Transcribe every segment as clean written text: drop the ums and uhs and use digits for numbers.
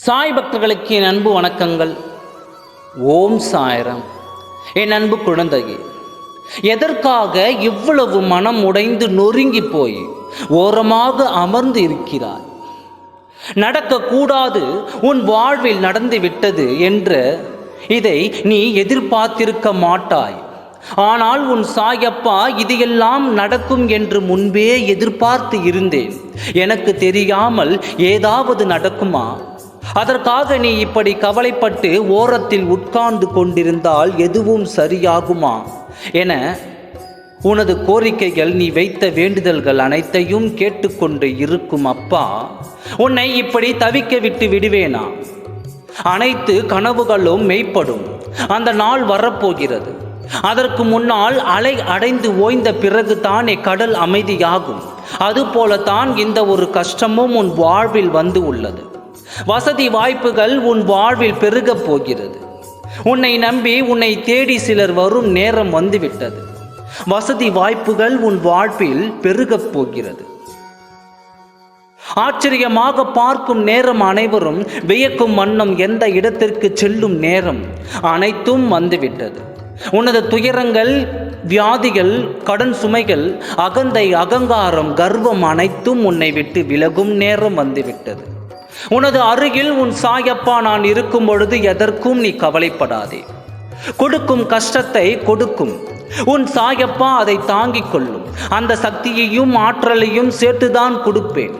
சாய் பக்தர்களுக்கு என் அன்பு வணக்கங்கள். ஓம் சாய்ராம். என் அன்பு குழந்தையே, எதற்காக இவ்வளவு மனம் உடைந்து நொறுங்கி போய் ஓரமாக அமர்ந்து இருக்கிறாய்? நடக்கக்கூடாது உன் வாழ்வில் நடந்து விட்டது என்ற இதை நீ எதிர்பார்த்திருக்க மாட்டாய். ஆனால் உன் சாயப்பா இதையெல்லாம் நடக்கும் என்று முன்பே எதிர்பார்த்து இருந்தேன். எனக்கு தெரியாமல் ஏதாவது நடக்குமா? அதற்காக நீ இப்படி கவலைப்பட்டு ஓரத்தில் உட்கார்ந்து கொண்டிருந்தால் எதுவும் சரியாகுமா என உனது கோரிக்கைகள், நீ வைத்த வேண்டுதல்கள் அனைத்தையும் கேட்டுக்கொண்டு இருக்கும் அப்பா உன்னை இப்படி தவிக்க விட்டு விடுவேனா? அனைத்து கனவுகளும் மெய்ப்படும். அந்த நாள் வரப்போகிறது. அதற்கு முன்னால் அலை அடைந்து ஓய்ந்த பிறகு தானே கடல் அமைதியாகும். அதுபோலத்தான் இந்த ஒரு கஷ்டமும் உன் வாழ்வில் வந்து உள்ளது. வசதி வாய்ப்புகள் உன் வாழ்வில் பெருகப் போகிறது. உன்னை நம்பி உன்னை தேடி சிலர் வரும் நேரம் வந்துவிட்டது. வசதி வாய்ப்புகள் உன் வாழ்வில் பெருகப் போகிறது. ஆச்சரியமாக பார்க்கும் நேரம், அனைவரும் வியக்கும் வண்ணம் எந்த இடத்திற்கு செல்லும் நேரம் அனைத்தும் வந்துவிட்டது. உனது துயரங்கள், வியாதிகள், கடன் சுமைகள், அகந்தை, அகங்காரம், கர்வம் அனைத்தும் உன்னை விட்டு விலகும் நேரம் வந்துவிட்டது. உனது அருகில் உன் சாயப்பா நான் இருக்கும் பொழுது எதற்கும் நீ கவலைப்படாதே. கொடுக்கும் கஷ்டத்தை கொடுக்கும் உன் சாயப்பா அதை தாங்கிக் கொள்ளும். அந்த சக்தியையும் ஆற்றலையும் சேர்த்துதான் கொடுப்பேன்.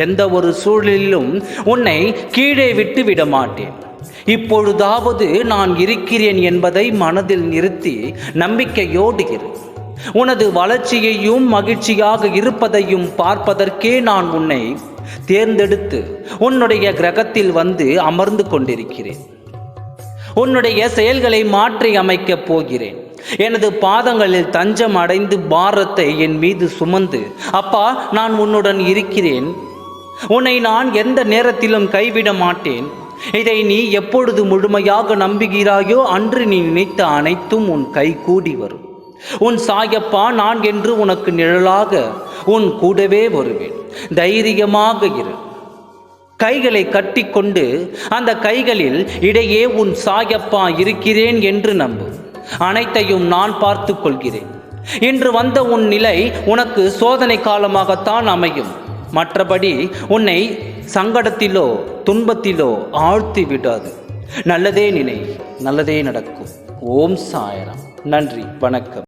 எந்த ஒரு சூழலிலும் உன்னை கீழே விட்டு விட மாட்டேன். இப்பொழுதாவது நான் இருக்கிறேன் என்பதை மனதில் நிறுத்தி நம்பிக்கையோடு இரு. உனது வளர்ச்சியையும் மகிழ்ச்சியாக இருப்பதையும் பார்ப்பதற்கே நான் உன்னை தேர்ந்தெடுத்து உன்னுடைய கிரகத்தில் வந்து அமர்ந்து கொண்டிருக்கிறேன். உன்னுடைய செயல்களை மாற்றி அமைக்கப் போகிறேன். எனது பாதங்களில் தஞ்சம் அடைந்து பாரத்தை என் மீது சுமந்து, அப்பா நான் உன்னுடன் இருக்கிறேன், உன்னை நான் எந்த நேரத்திலும் கைவிட மாட்டேன், இதை நீ எப்பொழுது முழுமையாக நம்புகிறாயோ அன்று நீ நினைத்த அனைத்தும் உன் கை கூடி வரும். உன் சாயப்பா நான் என்று உனக்கு நிழலாக உன் கூடவே வருவேன். தைரியமாக இரு. கைகளை கட்டிக்கொண்டு அந்த கைகளில் இடையே உன் சாயப்பா இருக்கிறேன் என்று நம்பு. அனைத்தையும் நான் பார்த்து கொள்கிறேன். இன்று வந்த உன் நிலை உனக்கு சோதனை காலமாகத்தான் அமையும். மற்றபடி உன்னை சங்கடத்திலோ துன்பத்திலோ ஆழ்த்தி விடாது. நல்லதே நினை, நல்லதே நடக்கும். ஓம் சாய்ராம். நன்றி, வணக்கம்.